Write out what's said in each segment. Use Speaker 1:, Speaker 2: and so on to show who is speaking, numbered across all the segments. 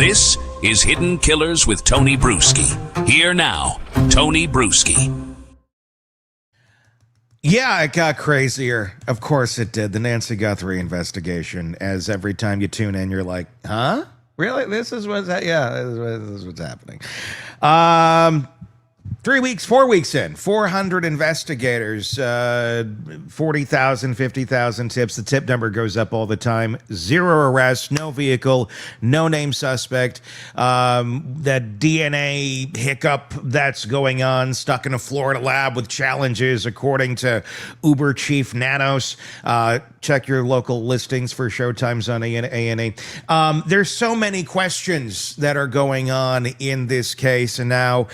Speaker 1: This is Hidden Killers with Tony Bruschi. Here now, Tony Bruschi.
Speaker 2: Yeah, it got crazier. Of course it did. The Nancy Guthrie investigation, as every time you tune in, you're like, huh? Really? This is what's this is what's happening. 4 weeks in, 400 investigators, 40,000, 50,000 tips. The tip number goes up all the time. 0 arrests, no vehicle, no name suspect. That DNA hiccup that's going on, stuck in a Florida lab with challenges, according to Uber chief Nanos. Check your local listings for showtimes on A&E. There's so many questions that are going on in this case, and now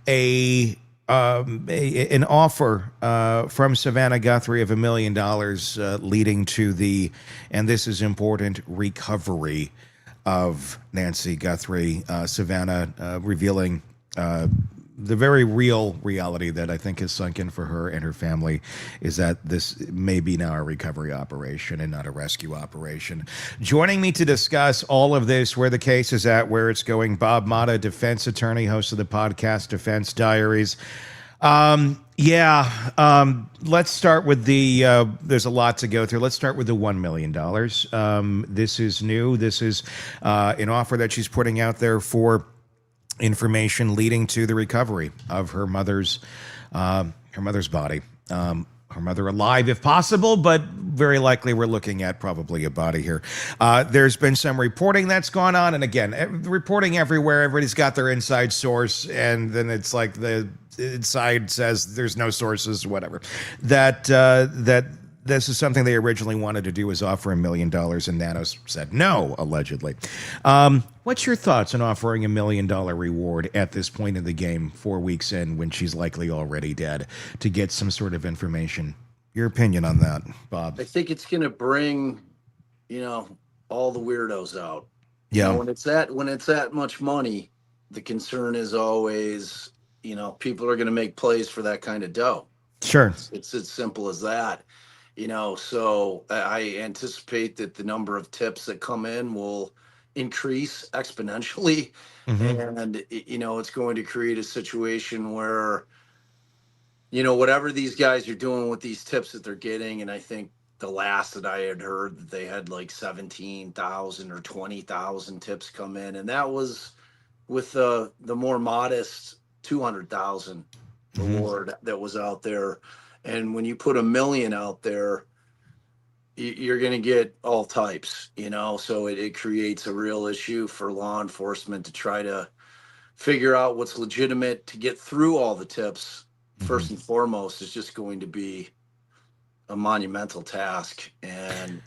Speaker 2: an offer from Savannah Guthrie of $1 million leading to the, and this is important, recovery of Nancy Guthrie. Savannah revealing the very real reality that I think has sunk in for her and her family is that this may be now a recovery operation and not a rescue operation. Joining me to discuss all of this, where the case is at, where it's going, Bob Motta, defense attorney, host of the podcast Defense Diaries. Let's start with the, there's a lot to go through. Let's start with the $1 million. This is new. This is an offer that she's putting out there for information leading to the recovery of her mother's body. Her mother alive if possible, but very likely we're looking at probably a body here. There's been some reporting that's gone on, and again, reporting everywhere. Everybody's got their inside source, and then it's like the inside says there's no sources, whatever. That this is something they originally wanted to do, was offer $1 million, and Nanos said no, allegedly. What's your thoughts on offering $1 million reward at this point in the game, 4 weeks in, when she's likely already dead, to get some sort of information? Your opinion on that, Bob?
Speaker 3: I think it's going to bring, all the weirdos out.
Speaker 2: Yeah.
Speaker 3: When it's that much money, the concern is always, people are going to make plays for that kind of dough.
Speaker 2: Sure.
Speaker 3: It's as simple as that. So I anticipate that the number of tips that come in will increase exponentially. Mm-hmm. And, it's going to create a situation where, whatever these guys are doing with these tips that they're getting, and I think the last that I had heard that they had like 17,000 or 20,000 tips come in. And that was with the more modest 200,000 reward that was out there. And when you put $1 million out there, you're going to get all types, so it creates a real issue for law enforcement to try to figure out what's legitimate to get through all the tips. First and foremost, is just going to be a monumental task. And,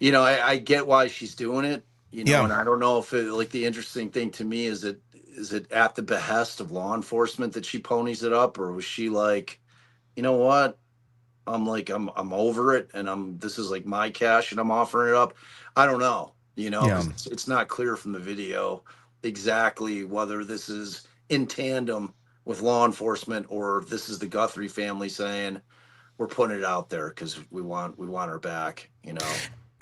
Speaker 3: I get why she's doing it, and I don't know if the interesting thing to me is it at the behest of law enforcement that she ponies it up, or was she like, you know what? I'm over it, and this is like my cash, and I'm offering it up. I don't know, It's not clear from the video exactly whether this is in tandem with law enforcement or if this is the Guthrie family saying we're putting it out there because we want her back,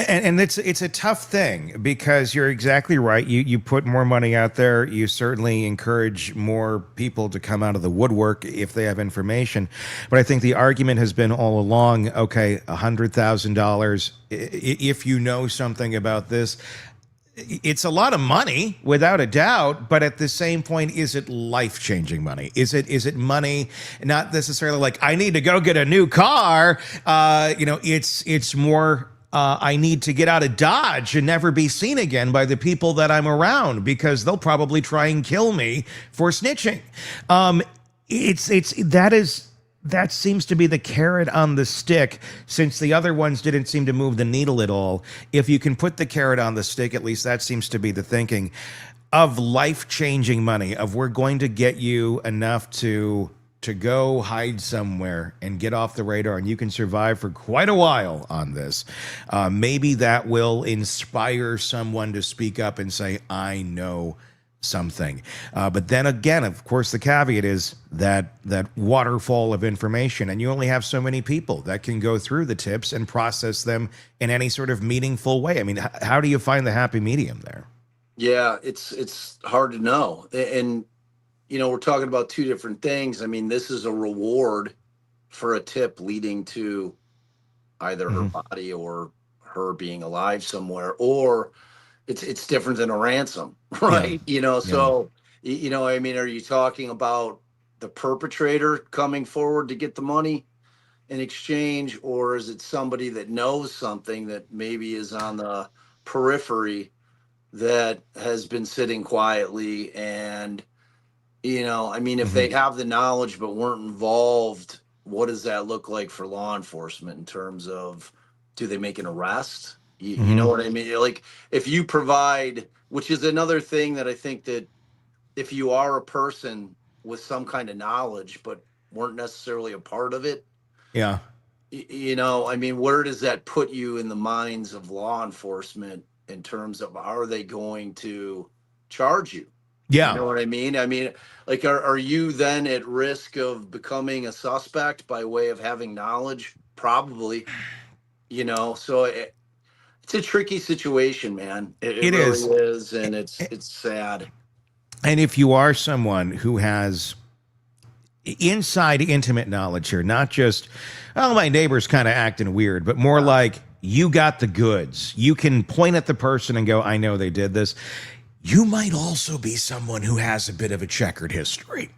Speaker 2: And it's a tough thing, because you're exactly right. You put more money out there. You certainly encourage more people to come out of the woodwork if they have information. But I think the argument has been all along, okay, $100,000, if you know something about this, it's a lot of money without a doubt. But at the same point, is it life-changing money? Is it money not necessarily like I need to go get a new car? It's more, I need to get out of Dodge and never be seen again by the people that I'm around, because they'll probably try and kill me for snitching. That seems to be the carrot on the stick, since the other ones didn't seem to move the needle at all. If you can put the carrot on the stick, at least that seems to be the thinking of life-changing money, of we're going to get you enough to go hide somewhere and get off the radar, and you can survive for quite a while on this. Maybe that will inspire someone to speak up and say, I know something. But then again, of course, the caveat is that waterfall of information, and you only have so many people that can go through the tips and process them in any sort of meaningful way. I mean, how do you find the happy medium there?
Speaker 3: Yeah, it's hard to know. And we're talking about two different things. I mean, this is a reward for a tip leading to either her
Speaker 2: Hmm.
Speaker 3: body or her being alive somewhere, or it's different than a ransom,
Speaker 2: Yeah.
Speaker 3: right?
Speaker 2: Yeah.
Speaker 3: So I mean, are you talking about the perpetrator coming forward to get the money in exchange, or is it somebody that knows something that maybe is on the periphery that has been sitting quietly? And I mean, if
Speaker 2: Hmm.
Speaker 3: they have the knowledge but weren't involved, what does that look like for law enforcement in terms of, do they make an arrest? You know
Speaker 2: Hmm.
Speaker 3: what I mean? Like, if you provide, which is another thing that I think, that if you are a person with some kind of knowledge but weren't necessarily a part of it,
Speaker 2: Yeah.
Speaker 3: I mean, where does that put you in the minds of law enforcement in terms of, are they going to charge you? You
Speaker 2: Yeah.
Speaker 3: know what I mean? I mean, like, are you then at risk of becoming a suspect by way of having knowledge? Probably. So it's a tricky situation, man. It
Speaker 2: It
Speaker 3: really
Speaker 2: is.
Speaker 3: is, and it's sad.
Speaker 2: And if you are someone who has inside intimate knowledge here, not just, oh, my neighbor's kind of acting weird, but more
Speaker 3: Yeah.
Speaker 2: like you got the goods. You can point at the person and go, I know they did this. You might also be someone who has a bit of a checkered history,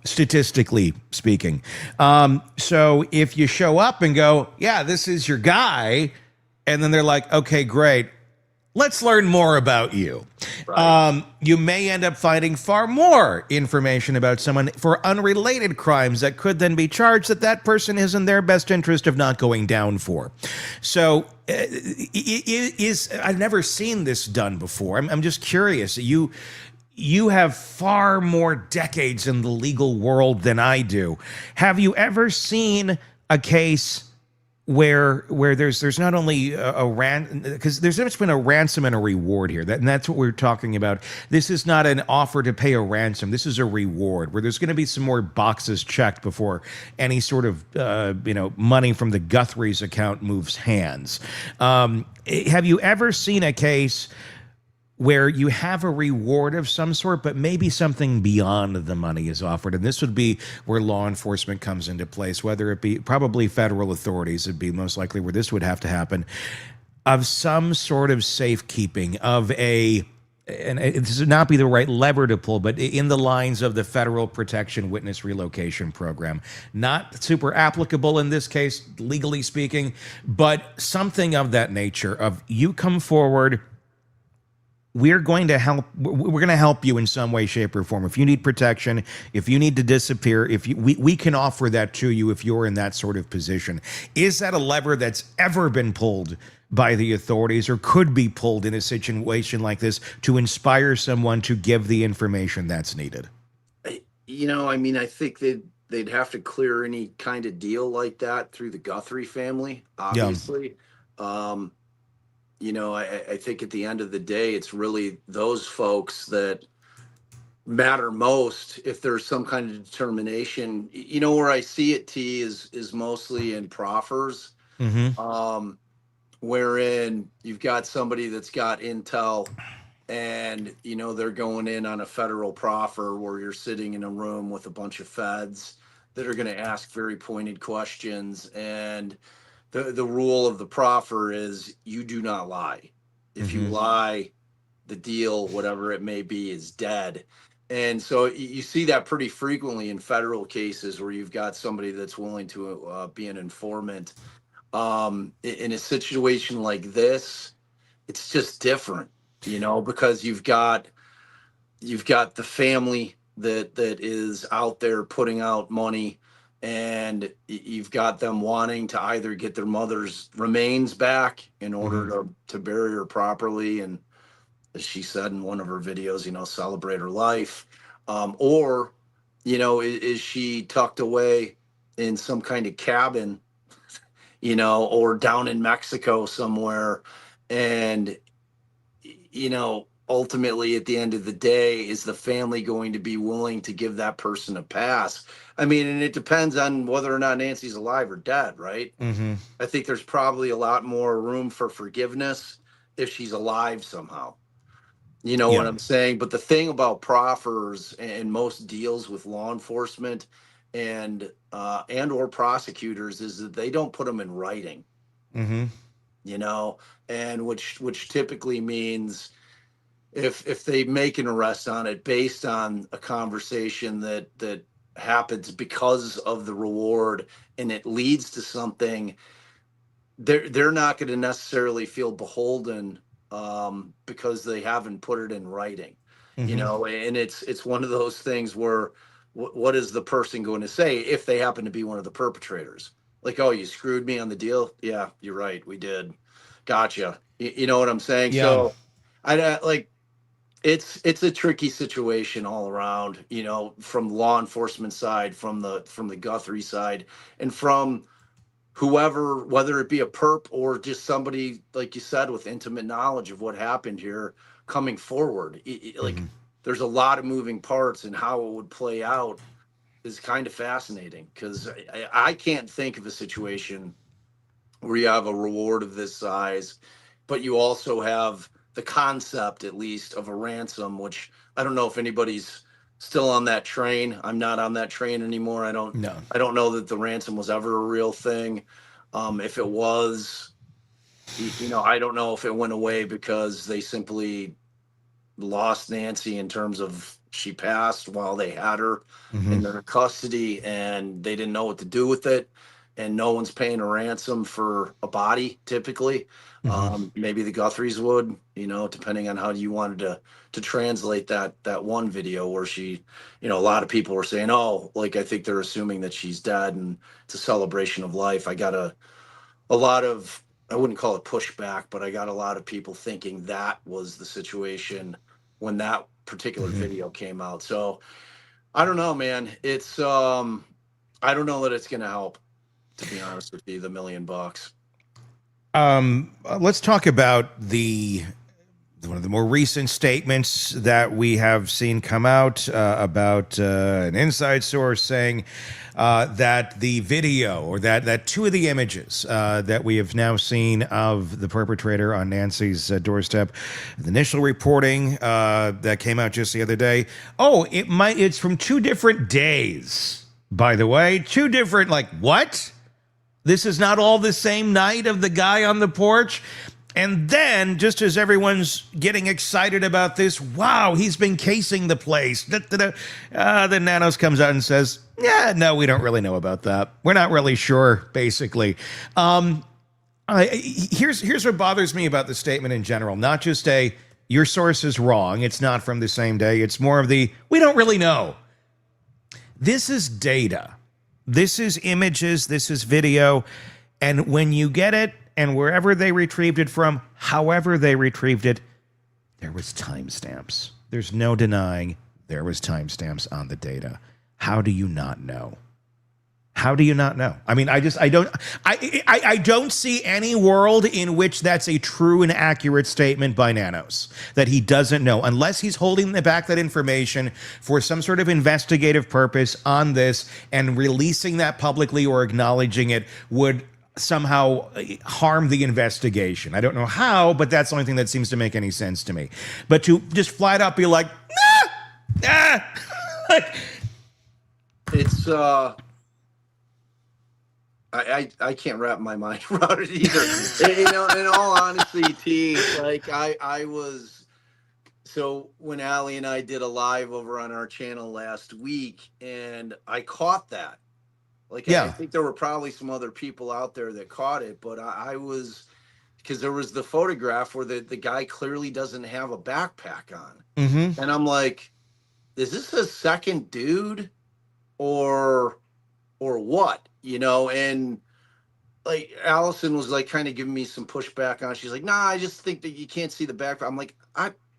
Speaker 2: statistically speaking. So if you show up and go, yeah, this is your guy, and then they're like, okay, great, let's learn more about you.
Speaker 3: Right.
Speaker 2: You may end up finding far more information about someone for unrelated crimes that could then be charged that person is in their best interest of not going down for. So I've never seen this done before. I'm just curious. You have far more decades in the legal world than I do. Have you ever seen a case where there's not only because there's much been a ransom and a reward here, and that's what we're talking about. This is not an offer to pay a ransom. This is a reward where there's going to be some more boxes checked before any sort of money from the Guthrie's account moves hands. Have you ever seen a case where you have a reward of some sort, but maybe something beyond the money is offered? And this would be where law enforcement comes into place, whether it be probably federal authorities would be most likely where this would have to happen, of some sort of safekeeping of and this would not be the right lever to pull, but in the lines of the Federal Protection Witness Relocation Program. Not super applicable in this case, legally speaking, but something of that nature of, you come forward, we're going to help you in some way, shape, or form. If you need protection, if you need to disappear, we can offer that to you if you're in that sort of position. Is that a lever that's ever been pulled by the authorities, or could be pulled in a situation like this to inspire someone to give the information that's needed?
Speaker 3: I mean, I think they'd have to clear any kind of deal like that through the Guthrie family,
Speaker 2: Yeah.
Speaker 3: obviously. I think at the end of the day, it's really those folks that matter most. If there's some kind of determination, where I see it, T, is mostly in proffers,
Speaker 2: Mm-hmm.
Speaker 3: wherein you've got somebody that's got intel, and they're going in on a federal proffer where you're sitting in a room with a bunch of feds that are going to ask very pointed questions, and the rule of the proffer is, you do not lie. If you
Speaker 2: Mm-hmm.
Speaker 3: lie, the deal, whatever it may be, is dead. And so you see that pretty frequently in federal cases where you've got somebody that's willing to be an informant. In a situation like this, it's just different, because you've got the family that is out there putting out money, and you've got them wanting to either get their mother's remains back in order
Speaker 2: Mm-hmm.
Speaker 3: to bury her properly, and, as she said in one of her videos, celebrate her life, or is she tucked away in some kind of cabin, or down in Mexico somewhere, and ultimately, at the end of the day, is the family going to be willing to give that person a pass? I mean, and it depends on whether or not Nancy's alive or dead, right?
Speaker 2: Mm-hmm.
Speaker 3: I think there's probably a lot more room for forgiveness if she's alive somehow. You know what
Speaker 2: Yeah.
Speaker 3: I'm saying? But the thing about proffers and most deals with law enforcement and or prosecutors is that they don't put them in writing,
Speaker 2: Mm-hmm.
Speaker 3: you know, and which typically means if they make an arrest on it based on a conversation that happens because of the reward and it leads to something, they're not going to necessarily feel beholden because they haven't put it in writing, you
Speaker 2: Mm-hmm.
Speaker 3: know. And it's one of those things where what is the person going to say if they happen to be one of the perpetrators? Like, oh, you screwed me on the deal. Yeah, you're right, we did. Gotcha. You know what I'm saying?
Speaker 2: Yeah.
Speaker 3: So like it's a tricky situation all around, you know, from law enforcement side, from the Guthrie side, and from whoever, whether it be a perp or just somebody, like you said, with intimate knowledge of what happened here coming forward. Like,
Speaker 2: Mm-hmm.
Speaker 3: there's a lot of moving parts, and how it would play out is kind of fascinating because I can't think of a situation where you have a reward of this size, but you also have the concept, at least, of a ransom, which I don't know if anybody's still on that train. I'm not on that train anymore. I don't
Speaker 2: No.
Speaker 3: I don't know that the ransom was ever a real thing. If it was, you know, I don't know if it went away because they simply lost Nancy in terms of she passed while they had her
Speaker 2: Mm-hmm.
Speaker 3: in their custody and they didn't know what to do with it. And no one's paying a ransom for a body typically.
Speaker 2: Mm-hmm.
Speaker 3: Maybe the Guthries would, you know, depending on how you wanted to translate that one video where she, you know, a lot of people were saying, oh, like I think they're assuming that she's dead and it's a celebration of life. I got a lot of, I wouldn't call it pushback, but I got a lot of people thinking that was the situation when that particular
Speaker 2: Mm-hmm.
Speaker 3: video came out. So I don't know, man. It's I don't know that it's gonna help, to be honest with you, the $1,000,000.
Speaker 2: Let's talk about the one of the more recent statements that we have seen come out about an inside source saying that the video or that two of the images that we have now seen of the perpetrator on Nancy's doorstep, the initial reporting that came out just the other day. Oh, it's from 2 different days, by the way. 2 different, like, what? This is not all the same night of the guy on the porch. And then, just as everyone's getting excited about this, wow, he's been casing the place. Then Nanos comes out and says, yeah, no, we don't really know about that. We're not really sure, basically. Here's what bothers me about the statement in general. Not just your source is wrong. It's not from the same day. It's more of we don't really know. This is data. This is images. This is video. And when you get it, and wherever they retrieved it from, however they retrieved it, there was timestamps. There's no denying there was timestamps on the data. How do you not know? How do you not know? I mean, I don't see any world in which that's a true and accurate statement by Nanos, that he doesn't know, unless he's holding back that information for some sort of investigative purpose on this, and releasing that publicly or acknowledging it would somehow harm the investigation. I don't know how, but that's the only thing that seems to make any sense to me. But to just flat out be like,
Speaker 3: It's I can't wrap my mind around it either. You know, in all honesty, T, like I was, so when Allie and I did a live over on our channel last week, and I caught that. Like, I
Speaker 2: yeah,
Speaker 3: think there were probably some other people out there that caught it, but I was, because there was the photograph where the guy clearly doesn't have a backpack on.
Speaker 2: mm-hmm.
Speaker 3: And I'm like, is this a second dude or what? You know, and like Allison was like kind of giving me some pushback on it. She's like, nah, I just think that you can't see the backpack. I'm like,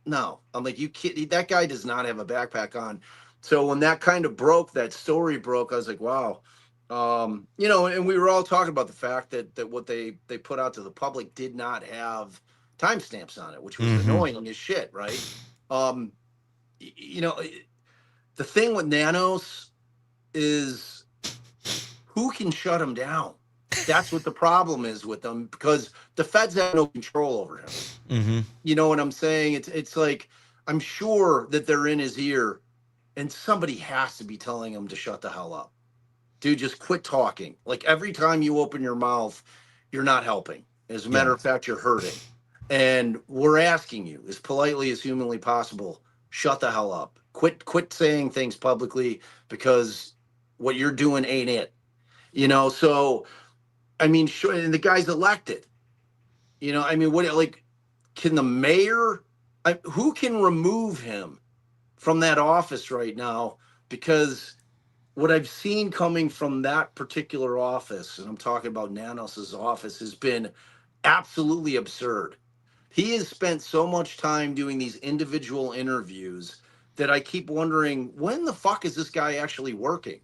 Speaker 3: no. I'm like, you can't, that guy does not have a backpack on. So when that kind of broke, that story broke, I was like, wow. You know, and we were all talking about the fact that what they put out to the public did not have timestamps on it, which was
Speaker 2: Mm-hmm.
Speaker 3: annoying as shit, right? You know, the thing with Nanos is who can shut him down? That's what the problem is with them, because the feds have no control over him.
Speaker 2: Mm-hmm.
Speaker 3: You know what I'm saying? It's like, I'm sure that they're in his ear, and somebody has to be telling him to shut the hell up. Dude, just quit talking. Like every time you open your mouth, you're not helping. As a matter of fact, you're hurting. And we're asking you, as politely as humanly possible, shut the hell up. Quit saying things publicly, because what you're doing ain't it. So I mean, sure, and the guy's elected. I mean, what, like, can the mayor, who can remove him from that office right now? Because what I've seen coming from that particular office, and I'm talking about Nanos's office, has been absolutely absurd. He has spent so much time doing these individual interviews that I keep wondering, when the fuck is this guy actually working?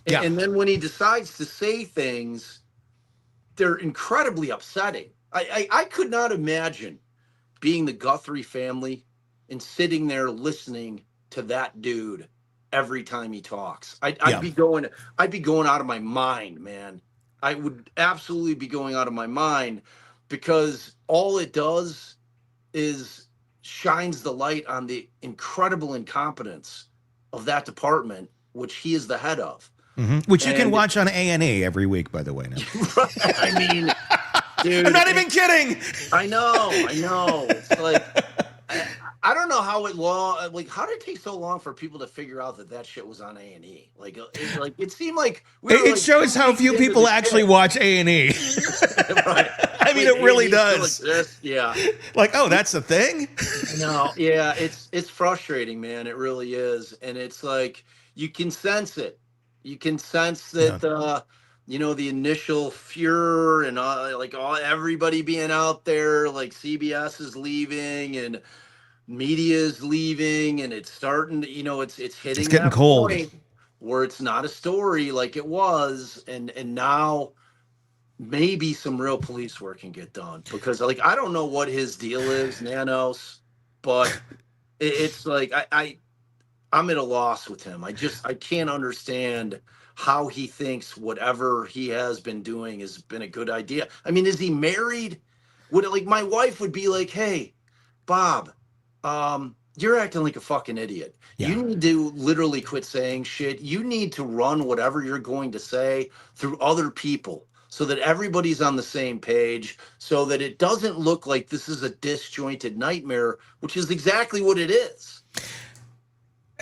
Speaker 2: Yeah.
Speaker 3: And then when he decides to say things, they're incredibly upsetting. I could not imagine being the Guthrie family and sitting there listening to that dude every time he talks. I'd be going out of my mind, man. I would absolutely be going out of my mind, because all it does is shines the light on the incredible incompetence of that department, which he is the head of.
Speaker 2: Which you can watch on A&E every week, by the way. Now.
Speaker 3: I mean, dude,
Speaker 2: I'm not even kidding.
Speaker 3: I know. It's like, I don't know how how did it take so long for people to figure out that shit was on A&E? It seemed like
Speaker 2: it shows how few people actually watch A&E.
Speaker 3: Right.
Speaker 2: I mean, it really does.
Speaker 3: Yeah.
Speaker 2: Like, oh, that's a thing?
Speaker 3: No, yeah, it's frustrating, man. It really is. And it's like, you can sense it. You can sense that, the initial furor and everybody being out there, like CBS is leaving and media is leaving, and it's starting to, it's hitting,
Speaker 2: it's getting
Speaker 3: that
Speaker 2: cold
Speaker 3: point where it's not a story like it was. And now maybe some real police work can get done, because I don't know what his deal is, Nanos, but it's like, I'm at a loss with him. I can't understand how he thinks whatever he has been doing has been a good idea. I mean, is he married? My wife would be like, hey, Bob, you're acting like a fucking idiot.
Speaker 2: Yeah.
Speaker 3: You need to literally quit saying shit. You need to run whatever you're going to say through other people, so that everybody's on the same page, so that it doesn't look like this is a disjointed nightmare, which is exactly what it is.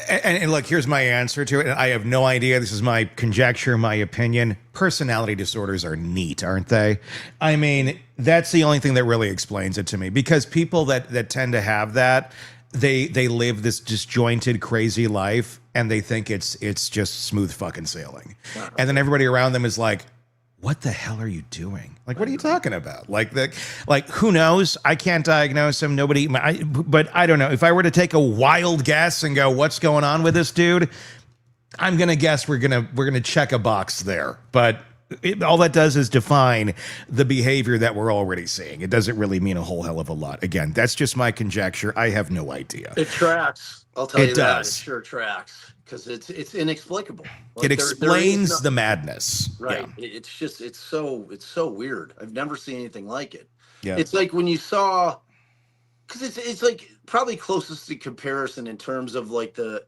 Speaker 2: And look, here's my answer to it. I have no idea. This is my conjecture, my opinion. Personality disorders are neat, aren't they? I mean, that's the only thing that really explains it to me, because people that tend to have that, they live this disjointed, crazy life, and they think it's just smooth fucking sailing. Wow. And then everybody around them is like, what the hell are you doing? Like, what are you talking about? Like, who knows? I can't diagnose him. Nobody, but I don't know. If I were to take a wild guess and go, what's going on with this dude? I'm going to guess we're going to check a box there. But all that does is define the behavior that we're already seeing. It doesn't really mean a whole hell of a lot. Again, that's just my conjecture. I have no idea.
Speaker 3: It tracks. I'll tell you that.
Speaker 2: Does.
Speaker 3: It sure tracks. Because it's inexplicable.
Speaker 2: It explains the madness.
Speaker 3: Right. Yeah. It's so weird. I've never seen anything like it.
Speaker 2: Yeah.
Speaker 3: It's like when you saw, because it's like probably closest to comparison in terms of like the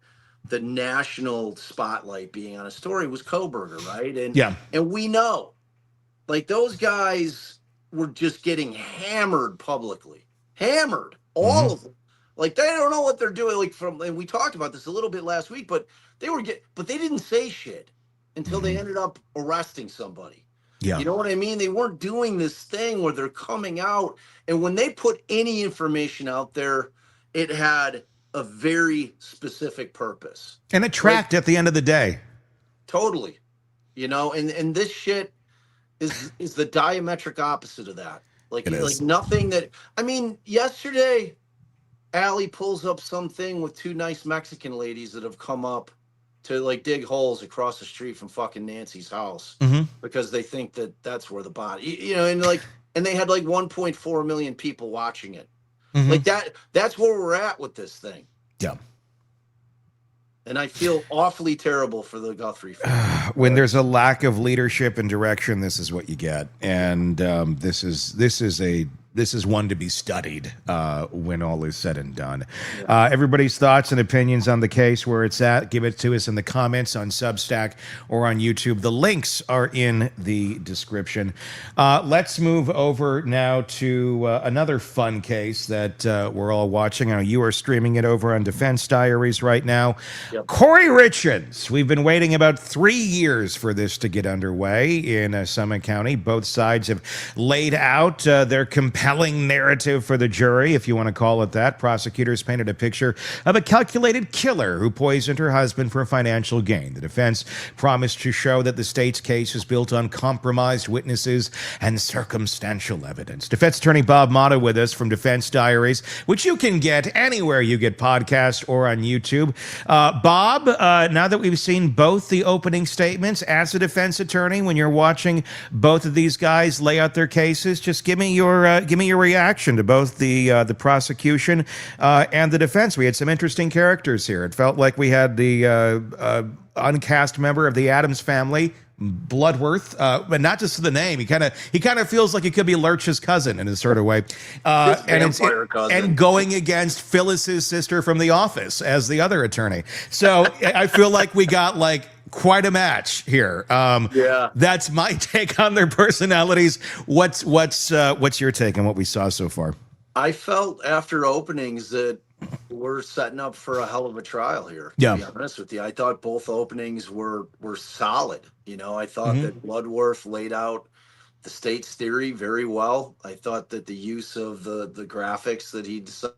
Speaker 3: national spotlight being on a story was Koberger, right? And we know, like, those guys were just getting hammered publicly. Hammered. All of them. Like, they don't know what they're doing. And we talked about this a little bit last week, but they didn't say shit until they ended up arresting somebody.
Speaker 2: Yeah.
Speaker 3: You know what I mean? They weren't doing this thing where they're coming out, and when they put any information out there, it had a very specific purpose.
Speaker 2: And it tracked at the end of the day.
Speaker 3: Totally. And this shit is the diametric opposite of that. Like nothing that, I mean, yesterday, Allie pulls up something with two nice Mexican ladies that have come up to like dig holes across the street from fucking Nancy's house because they think that that's where the body, and they had like 1.4 million people watching it. Like that's where we're at with this thing.
Speaker 2: Yeah.
Speaker 3: And I feel awfully terrible for the Guthrie family.
Speaker 2: When there's a lack of leadership and direction, this is what you get. And this is this is one to be studied when all is said and done. Everybody's thoughts and opinions on the case, where it's at, give it to us in the comments on Substack or on YouTube. The links are in the description. Let's move over now to another fun case that we're all watching. I know you are streaming it over on Defense Diaries right now.
Speaker 3: Yep.
Speaker 2: Kouri Richins. We've been waiting about 3 years for this to get underway in Summit County. Both sides have laid out their compelling narrative for the jury, if you want to call it that. Prosecutors painted a picture of a calculated killer who poisoned her husband for financial gain. The defense promised to show that the state's case is built on compromised witnesses and circumstantial evidence. Defense attorney Bob Motta with us from Defense Diaries, which you can get anywhere you get podcasts or on YouTube. Bob, now that we've seen both the opening statements, as a defense attorney, when you're watching both of these guys lay out their cases, just give me your reaction to both the prosecution and the defense. We had some interesting characters here. It felt like we had the uncast member of the Addams family, Bloodworth, but not just the name. He kind of feels like he could be Lurch's cousin in a sort of way, and going against Phyllis's sister from The Office as the other attorney. So I feel like we got like quite a match here. That's my take on their personalities. What's your take on what we saw so far?
Speaker 3: I felt after openings that we're setting up for a hell of a trial here, to be honest with you. I thought both openings were solid. You know, I thought that Bloodworth laid out the state's theory very well. I thought that the use of the graphics that he decided.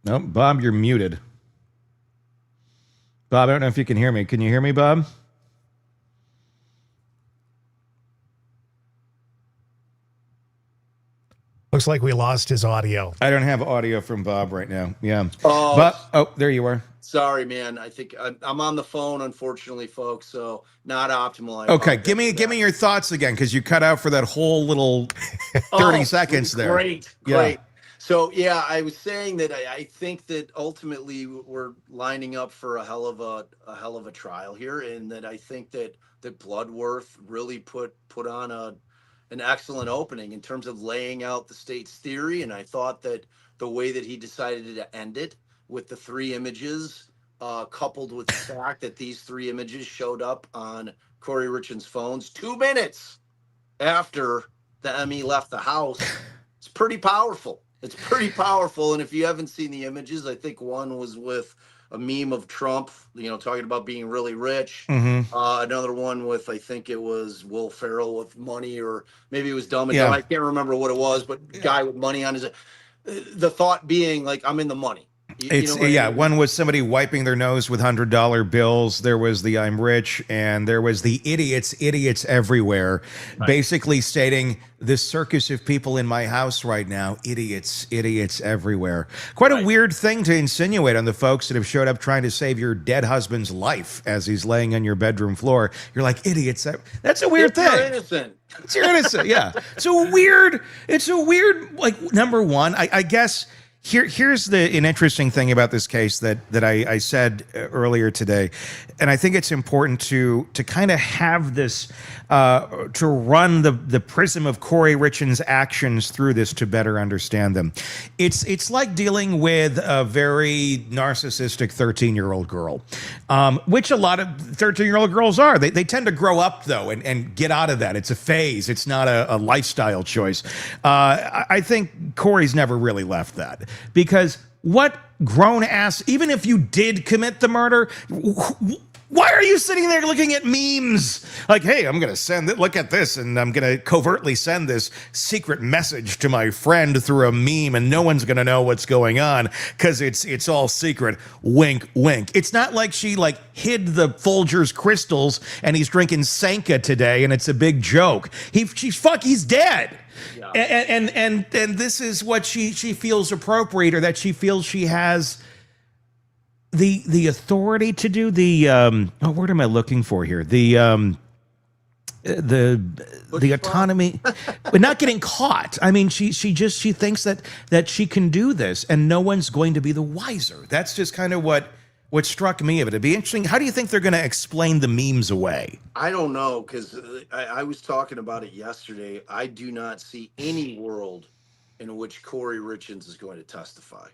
Speaker 2: No, Bob, you're muted. Bob, I don't know if you can hear me. Can you hear me, Bob?
Speaker 4: Looks like we lost his audio.
Speaker 2: I don't have audio from Bob right now. Yeah.
Speaker 3: Oh,
Speaker 2: there you are.
Speaker 3: Sorry, man. I think I'm on the phone, unfortunately, folks. So not optimal.
Speaker 2: Okay, give me your thoughts again, because you cut out for that whole little 30 seconds there.
Speaker 3: Great. So yeah, I was saying that I think that ultimately we're lining up for a hell of a trial here, and that I think that Bloodworth really put on an excellent opening in terms of laying out the state's theory. And I thought that the way that he decided to end it with the 3 images, coupled with the fact that these 3 images showed up on Kouri Richins' phones 2 minutes after the ME left the house, it's pretty powerful. It's pretty powerful. And if you haven't seen the images, I think one was with a meme of Trump, talking about being really rich. Another one with, I think it was Will Ferrell with money, or maybe it was Dumb and Dumb. I can't remember what it was, but guy with money on his. The thought being like, I'm in the money.
Speaker 2: One was somebody wiping their nose with $100 bills. There was the I'm rich, and there was the idiots everywhere, basically stating this circus of people in my house right now, idiots everywhere. Quite a weird thing to insinuate on the folks that have showed up trying to save your dead husband's life as he's laying on your bedroom floor. You're like, idiots. That's a weird thing.
Speaker 3: You're innocent.
Speaker 2: You're innocent. Yeah. It's a weird, like, number one, I guess. Here's an interesting thing about this case that I said earlier today, and I think it's important to kind of have this, to run the prism of Kouri Richins' actions through this to better understand them. It's like dealing with a very narcissistic 13-year-old girl, which a lot of 13-year-old girls are. They tend to grow up, though, and get out of that. It's a phase. It's not a lifestyle choice. I think Kouri's never really left that. Because what grown ass, even if you did commit the murder, why are you sitting there looking at memes? Like, hey, I'm going to send it, look at this, and I'm going to covertly send this secret message to my friend through a meme, and no one's going to know what's going on because it's all secret. Wink, wink. It's not like she hid the Folgers crystals and he's drinking Sanka today and it's a big joke. He's dead. Yeah. And this is what she feels appropriate, or that she feels she has the authority to do. The what word am I looking for here? The autonomy, but not getting caught. I mean, she thinks that she can do this, and no one's going to be the wiser. That's just kind of what what struck me of it. It'd be interesting. How do you think they're going to explain the memes away?
Speaker 3: I don't know, because I was talking about it yesterday. I do not see any world in which Kouri Richins is going to testify.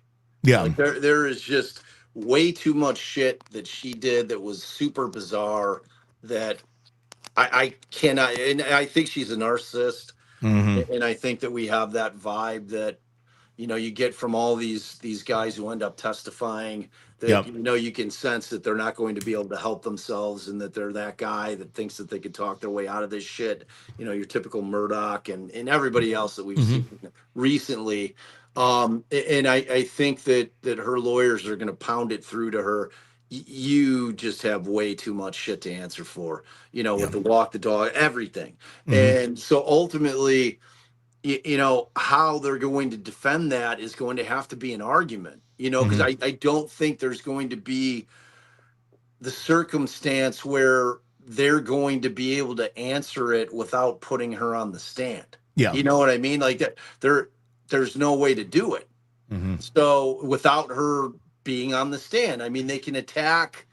Speaker 2: Yeah.
Speaker 3: Like there is just way too much shit that she did that was super bizarre that I cannot, and I think she's a narcissist. And I think that we have that vibe that, you get from all these guys who end up testifying that,
Speaker 2: Yep.
Speaker 3: you can sense that they're not going to be able to help themselves, and that they're that guy that thinks that they could talk their way out of this shit. Your typical Murdoch and everybody else that we've seen recently. And I think that her lawyers are going to pound it through to her. You just have way too much shit to answer for, with the walk the dog, everything. And so ultimately, how they're going to defend that is going to have to be an argument, because I don't think there's going to be the circumstance where they're going to be able to answer it without putting her on the stand.
Speaker 2: Yeah.
Speaker 3: You know what I mean? Like that there's no way to do it. So without her being on the stand, I mean, they can attack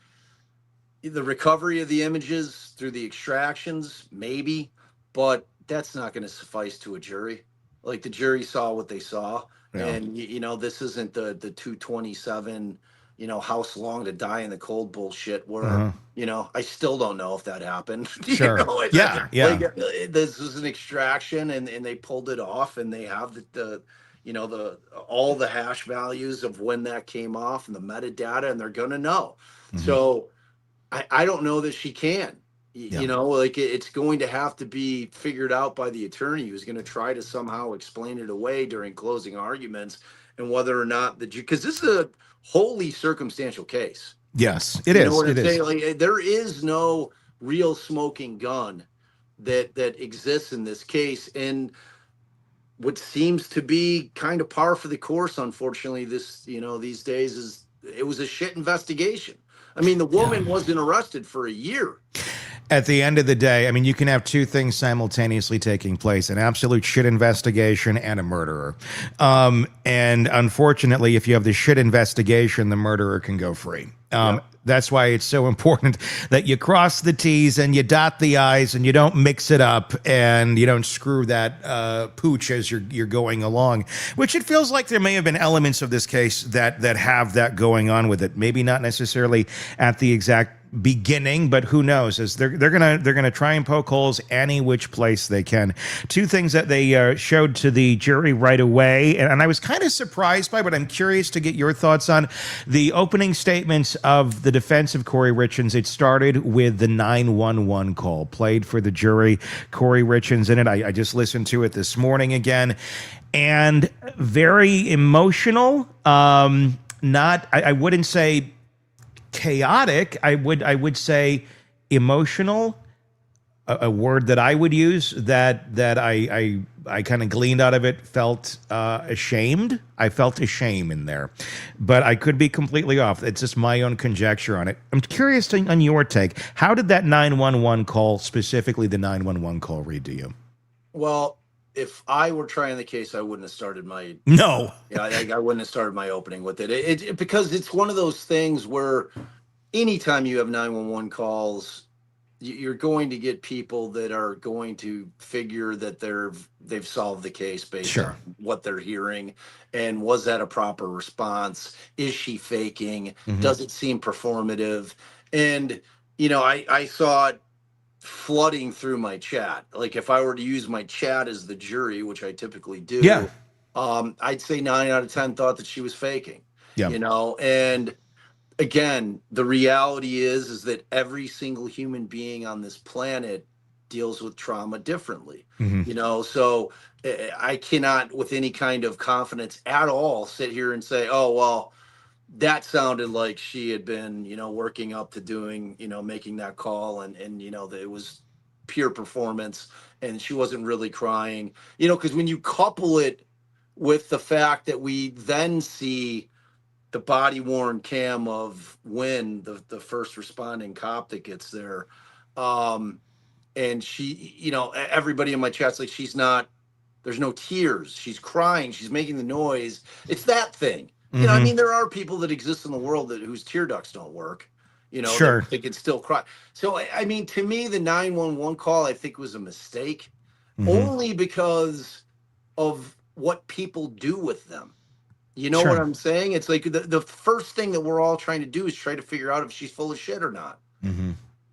Speaker 3: the recovery of the images through the extractions, maybe, but that's not going to suffice to a jury. Like, the jury saw what they saw.
Speaker 2: Yeah.
Speaker 3: And this isn't the 227, house long to die in the cold bullshit where, I still don't know if that happened.
Speaker 2: Sure. Yeah.
Speaker 3: Like, this is an extraction, and they pulled it off, and they have the all the hash values of when that came off and the metadata, and they're gonna know. So I don't know that she can. Like, it's going to have to be figured out by the attorney, who's going to try to somehow explain it away during closing arguments, and whether or not because this is a wholly circumstantial case.
Speaker 2: Yes, it is.
Speaker 3: What I'm saying? Like, there is no real smoking gun that exists in this case, and what seems to be kind of par for the course, unfortunately, these days, is it was a shit investigation. I mean, the woman wasn't arrested for a year.
Speaker 2: At the end of the day, I mean, you can have two things simultaneously taking place: an absolute shit investigation and a murderer. And unfortunately, if you have the shit investigation, the murderer can go free. That's why it's so important that you cross the T's and you dot the I's, and you don't mix it up, and you don't screw that pooch as you're going along, which it feels like there may have been elements of this case that have that going on with it. Maybe not necessarily at the exact beginning, but who knows? As they're gonna try and poke holes any which place they can. Two things that they showed to the jury right away, and I was kind of surprised by, but I'm curious to get your thoughts on the opening statements of the defense of Kouri Richins. It started with the 911 call played for the jury. Kouri Richins in it. I just listened to it this morning again, and very emotional. I wouldn't say chaotic. I would say emotional, a word that I would use that I kind of gleaned out of it. Felt ashamed. I felt a shame in there, but I could be completely off. It's just my own conjecture on it. I'm curious on your take. How did that 911 call, specifically the 911 call, read to you?
Speaker 3: Well, if I were trying the case, I wouldn't have started my I wouldn't have started my opening with it. Because it's one of those things where anytime you have 911 calls, you're going to get people that are going to figure that they've solved the case based on what they're hearing. And was that a proper response? Is she faking? Does it seem performative? And I saw it flooding through my chat. Like, if I were to use my chat as the jury, which I typically do, I'd say 9 out of 10 thought that she was faking. And again, the reality is that every single human being on this planet deals with trauma differently. So I cannot, with any kind of confidence at all, sit here and say, oh, well, that sounded like she had been, working up to doing, making that call, and that it was pure performance and she wasn't really crying, because when you couple it with the fact that we then see the body worn cam of Wynn, the first responding cop that gets there, and she, everybody in my chat's like, there's no tears, she's crying, she's making the noise. It's that thing. You know, I mean, there are people that exist in the world whose tear ducts don't work,
Speaker 2: Sure.
Speaker 3: that they can still cry. So, I mean, to me, the 911 call, I think, was a mistake, only because of what people do with them. You know what
Speaker 2: Sure.
Speaker 3: I'm saying? It's like the first thing that we're all trying to do is try to figure out if she's full of shit or not.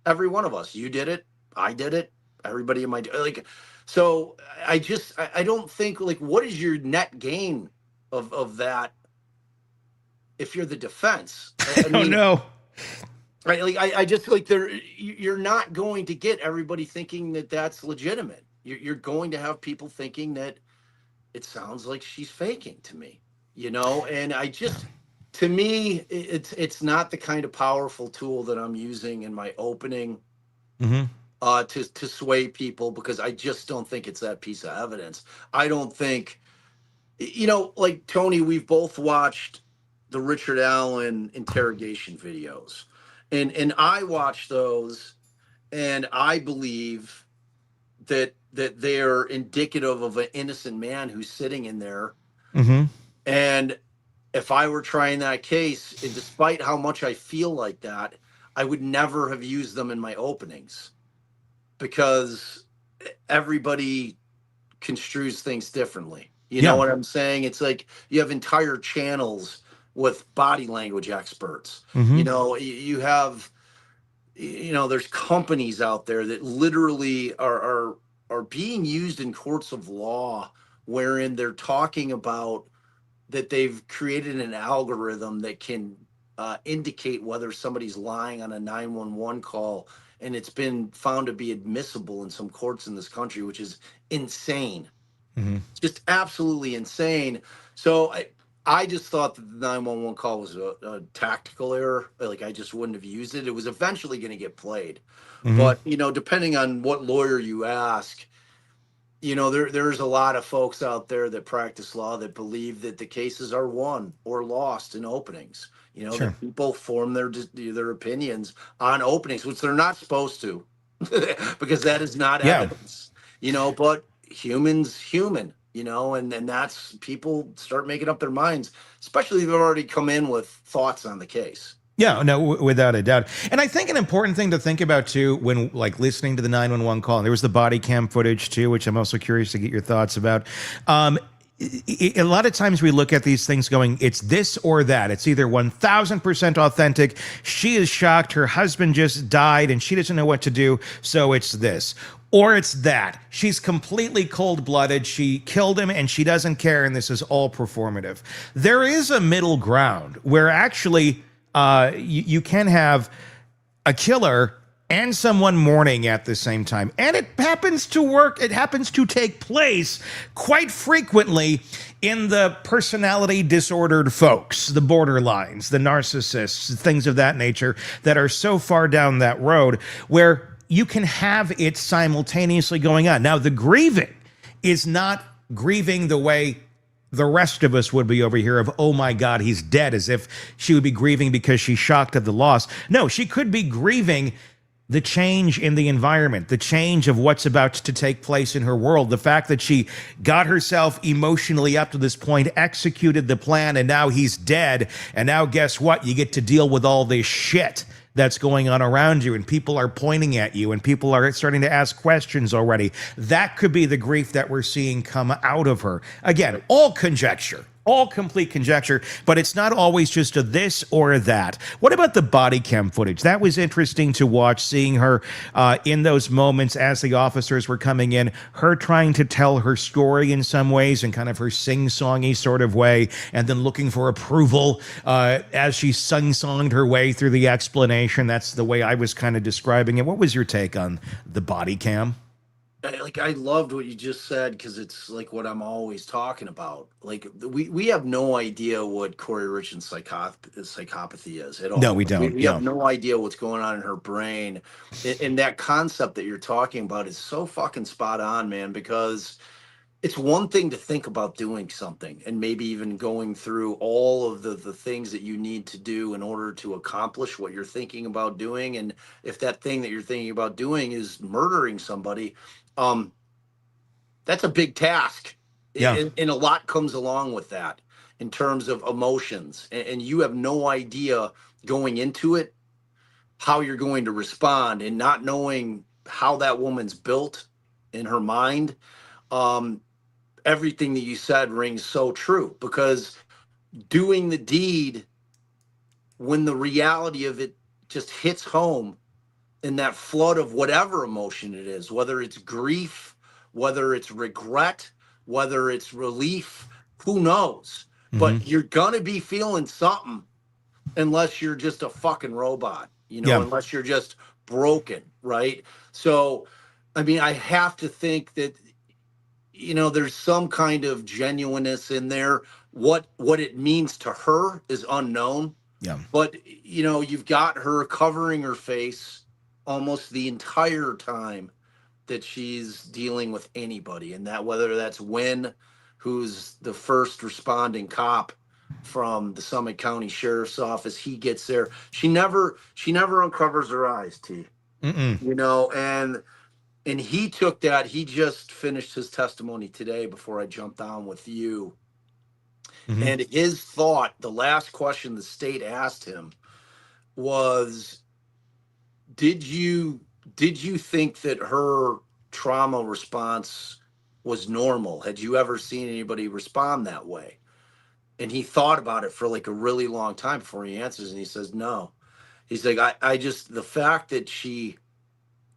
Speaker 3: Every one of us. You did it. I did it. Everybody in my, like, so I don't think, like, what is your net gain of that if you're the defense? I
Speaker 2: Oh
Speaker 3: mean,
Speaker 2: no.
Speaker 3: right? Like, I just, like, you're not going to get everybody thinking that that's legitimate. You're going to have people thinking that it sounds like she's faking to me, and I just, to me, it's not the kind of powerful tool that I'm using in my opening to sway people, because I just don't think it's that piece of evidence. I don't think, like, Tony, we've both watched the Richard Allen interrogation videos, and I watch those, and I believe that they're indicative of an innocent man who's sitting in there. And if I were trying that case, and despite how much I feel like that, I would never have used them in my openings, because everybody construes things differently. You know what I'm saying? It's like you have entire channels with body language experts. You have, there's companies out there that literally are being used in courts of law, wherein they're talking about that they've created an algorithm that can indicate whether somebody's lying on a 911 call, and it's been found to be admissible in some courts in this country, which is insane. It's just absolutely insane. So I just thought that the 911 call was a tactical error. Like, I just wouldn't have used it. It was eventually going to get played. But, depending on what lawyer you ask, there's a lot of folks out there that practice law that believe that the cases are won or lost in openings. That people form their opinions on openings, which they're not supposed to, because that is not evidence. But human, and that's, people start making up their minds, especially if they've already come in with thoughts on the case.
Speaker 2: Yeah, no, without a doubt. And I think an important thing to think about too, when like listening to the 911 call, and there was the body cam footage too, which I'm also curious to get your thoughts about. A lot of times we look at these things going, it's this or that. It's either 1000% authentic. She is shocked. Her husband just died and she doesn't know what to do. So it's this. Or it's that. She's completely cold-blooded. She killed him and she doesn't care. And this is all performative. There is a middle ground where actually you can have a killer and someone mourning at the same time. And it happens to work. It happens to take place quite frequently in the personality disordered folks, the borderlines, the narcissists, things of that nature that are so far down that road where you can have it simultaneously going on. Now, the grieving is not grieving the way the rest of us would be over here of, oh my God, he's dead, as if she would be grieving because she's shocked at the loss. No, she could be grieving the change in the environment, the change of what's about to take place in her world, the fact that she got herself emotionally up to this point, executed the plan, and now he's dead. And now guess what? You get to deal with all this shit that's going on around you, and people are pointing at you, and people are starting to ask questions already. That could be the grief that we're seeing come out of her. Again, all conjecture. All complete conjecture, but it's not always just a this or that. What about the body cam footage? That was interesting to watch, seeing her in those moments as the officers were coming in, her trying to tell her story in some ways in kind of her sing-songy sort of way, and then looking for approval as she sing-songed her way through the explanation. That's the way I was kind of describing it. What was your take on the body cam?
Speaker 3: I loved what you just said, because it's like what I'm always talking about. Like, we have no idea what Kouri Richins' psychopathy is at all.
Speaker 2: No, we don't.
Speaker 3: We have no idea what's going on in her brain. And that concept that you're talking about is so fucking spot on, man, because it's one thing to think about doing something and maybe even going through all of the things that you need to do in order to accomplish what you're thinking about doing. And if that thing that you're thinking about doing is murdering somebody, that's a big task.
Speaker 2: Yeah.
Speaker 3: And a lot comes along with that. in terms of emotions, and you have no idea going into it how you're going to respond, and not knowing how that woman's built in her mind. Everything that you said rings so true, because doing the deed, when the reality of it just hits home, in that flood of whatever emotion it is, whether it's grief, whether it's regret, whether it's relief, who knows? But you're gonna be feeling something, unless you're just a fucking robot, unless you're just broken, right? So, I mean, I have to think that, there's some kind of genuineness in there. What it means to her is unknown.
Speaker 2: Yeah.
Speaker 3: But, you've got her covering her face almost the entire time that she's dealing with anybody. And that, whether that's Wynn, who's the first responding cop from the Summit County Sheriff's Office, he gets there. She never uncovers her eyes, T. And he took that. He just finished his testimony today before I jumped on with you. And his thought, the last question the state asked him was, did you think that her trauma response was normal? Had you ever seen anybody respond that way? And he thought about it for like a really long time before he answers, and he says, no. He's like, I just, the fact that she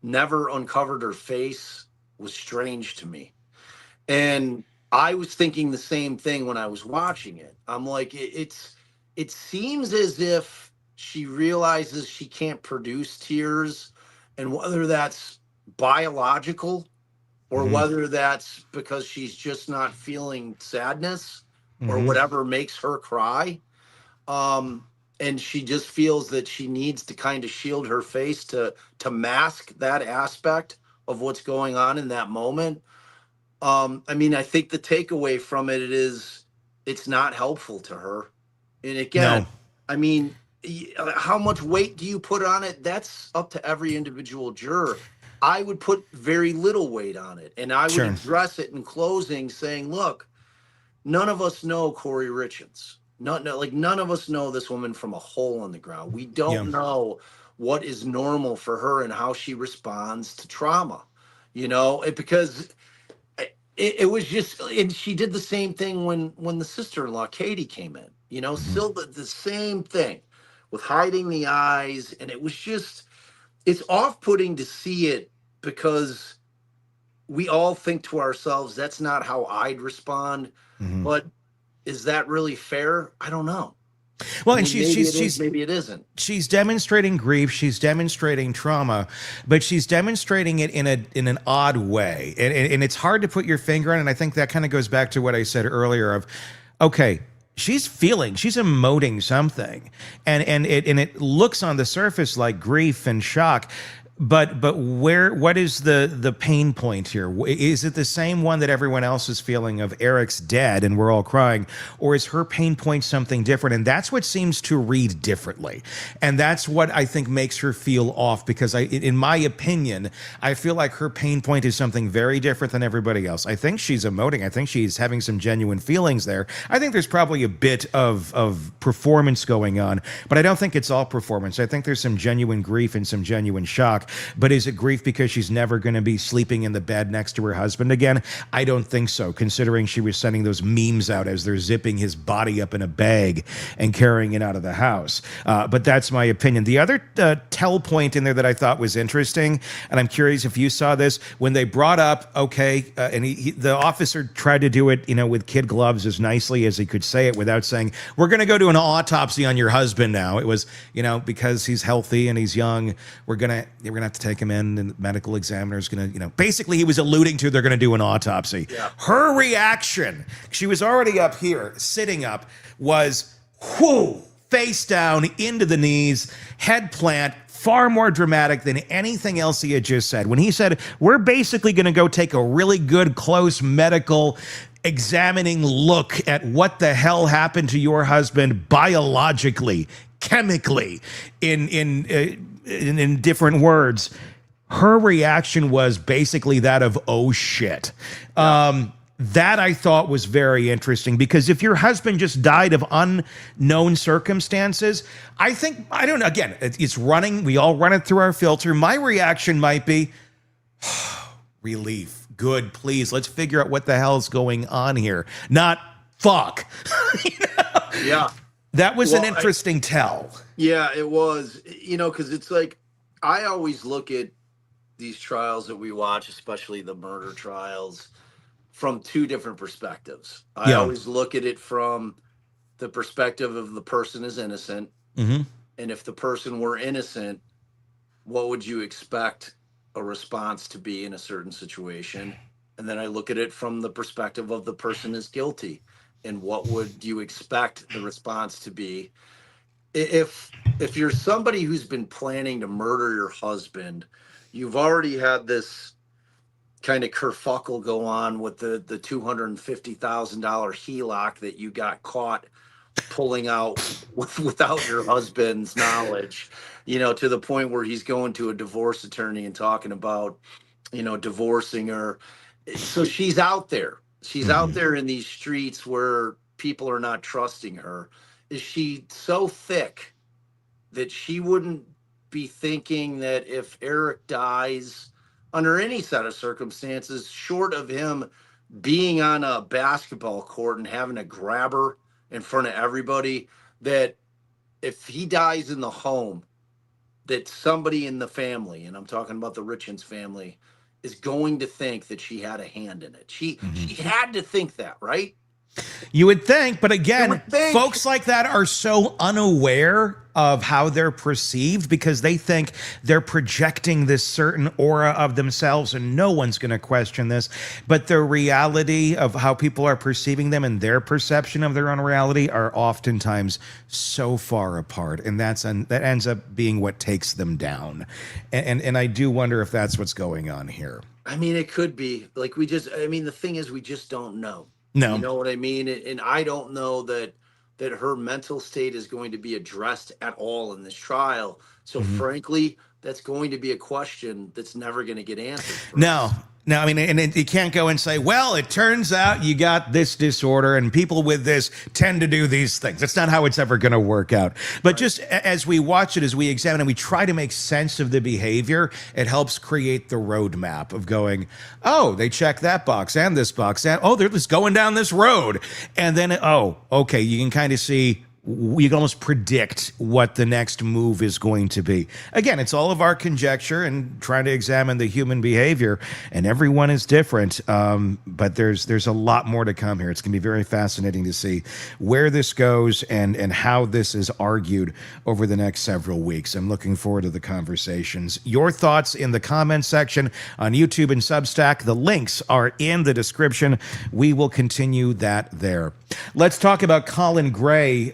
Speaker 3: never uncovered her face was strange to me. And I was thinking the same thing when I was watching it. I'm like, it seems as if she realizes she can't produce tears, and whether that's biological or whether that's because she's just not feeling sadness or whatever makes her cry. And she just feels that she needs to kind of shield her face to mask that aspect of what's going on in that moment. I mean, I think the takeaway from it is it's not helpful to her. And again, I mean, how much weight do you put on it? That's up to every individual juror. I would put very little weight on it. And I would address it in closing saying, look, none of us know Kouri Richins. None of us know this woman from a hole in the ground. We don't know what is normal for her and how she responds to trauma, because it was just, and she did the same thing when the sister-in-law, Katie, came in, still the same thing with hiding the eyes. And it was just, it's off-putting to see it, because we all think to ourselves, that's not how I'd respond. But is that really fair? I don't know.
Speaker 2: Well,
Speaker 3: I
Speaker 2: and
Speaker 3: mean,
Speaker 2: she's
Speaker 3: maybe it isn't.
Speaker 2: She's demonstrating grief. She's demonstrating trauma, but she's demonstrating it in an odd way, and it's hard to put your finger on it. And I think that kind of goes back to what I said earlier of, okay, she's emoting something, and it looks on the surface like grief and shock. But what is the pain point here? Is it the same one that everyone else is feeling of Eric's dead and we're all crying, or is her pain point something different? And that's what seems to read differently. And that's what I think makes her feel off, because in my opinion, I feel like her pain point is something very different than everybody else. I think she's emoting. I think she's having some genuine feelings there. I think there's probably a bit of performance going on, but I don't think it's all performance. I think there's some genuine grief and some genuine shock. But is it grief because she's never going to be sleeping in the bed next to her husband again? I don't think so, considering she was sending those memes out as they're zipping his body up in a bag and carrying it out of the house. But that's my opinion. The other tell point in there that I thought was interesting, and I'm curious if you saw this, when they brought up, and the officer tried to do it, with kid gloves as nicely as he could say it without saying, we're going to go do an autopsy on your husband now. It was, because he's healthy and he's young, we're going to have to take him in, and the medical examiner is going to, basically he was alluding to they're going to do an autopsy. Yeah. Her reaction, she was already up here, sitting up, was, face down into the knees, head plant, far more dramatic than anything else he had just said. When he said, we're basically going to go take a really good, close medical examining look at what the hell happened to your husband biologically, chemically, in different words, her reaction was basically that of, oh shit. That I thought was very interesting, because if your husband just died of unknown circumstances, I think, I don't know, again, it's running, we all run it through our filter. My reaction might be relief. Good, please, let's figure out what the hell's going on here. Not fuck. You know?
Speaker 3: Yeah.
Speaker 2: That was an interesting tell.
Speaker 3: Yeah, it was, because it's like, I always look at these trials that we watch, especially the murder trials, from two different perspectives. I always look at it from the perspective of the person is innocent.
Speaker 2: Mm-hmm.
Speaker 3: And if the person were innocent, what would you expect a response to be in a certain situation? And then I look at it from the perspective of the person is guilty. And what would you expect the response to be? If you're somebody who's been planning to murder your husband, you've already had this kind of kerfuffle go on with the $250,000 HELOC that you got caught pulling out without your husband's knowledge, to the point where he's going to a divorce attorney and talking about, divorcing her. So she's out there. She's out there in these streets where people are not trusting her. Is she so thick that she wouldn't be thinking that if Eric dies under any set of circumstances, short of him being on a basketball court and having a grabber in front of everybody, that if he dies in the home, that somebody in the family, and I'm talking about the Richins family, is going to think that she had a hand in it. She had to think that, right?
Speaker 2: You would think, but again, folks like that are so unaware of how they're perceived, because they think they're projecting this certain aura of themselves and no one's going to question this. But the reality of how people are perceiving them and their perception of their own reality are oftentimes so far apart. And that ends up being what takes them down. And I do wonder if that's what's going on here.
Speaker 3: I mean, it could be. Like, the thing is, we just don't know.
Speaker 2: No.
Speaker 3: You know what I mean? And I don't know that her mental state is going to be addressed at all in this trial. So frankly, that's going to be a question that's never going to get answered.
Speaker 2: No, I mean, and you can't go and say, well, it turns out you got this disorder and people with this tend to do these things. That's not how it's ever going to work out. But just as we watch it, as we examine and we try to make sense of the behavior, it helps create the roadmap of going, oh, they check that box and this box, and oh, they're just going down this road. And then, oh, okay, you can kind of see, you can almost predict what the next move is going to be. Again, it's all of our conjecture and trying to examine the human behavior, and everyone is different. But there's a lot more to come here. It's going to be very fascinating to see where this goes and how this is argued over the next several weeks. I'm looking forward to the conversations. Your thoughts in the comments section on YouTube and Substack. The links are in the description. We will continue that there. Let's talk about Colin Gray.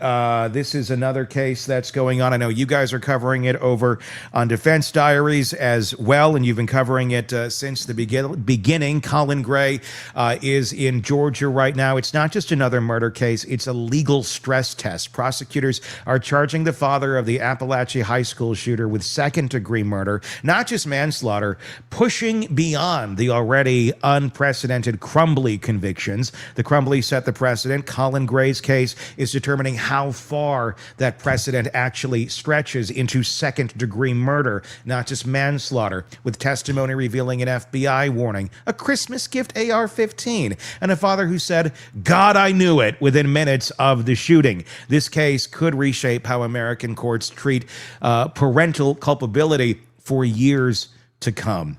Speaker 2: This is another case that's going on. I know you guys are covering it over on Defense Diaries as well, and you've been covering it since the beginning. Colin Gray is in Georgia right now. It's not just another murder case. It's a legal stress test. Prosecutors are charging the father of the Appalachia High School shooter with second-degree murder, not just manslaughter, pushing beyond the already unprecedented Crumbly convictions. The Crumbly set the precedent. Colin Gray's case is determining how far that precedent actually stretches into second-degree murder, not just manslaughter, with testimony revealing an FBI warning, a Christmas gift AR-15, and a father who said, God, I knew it, within minutes of the shooting. This case could reshape how American courts treat parental culpability for years to come.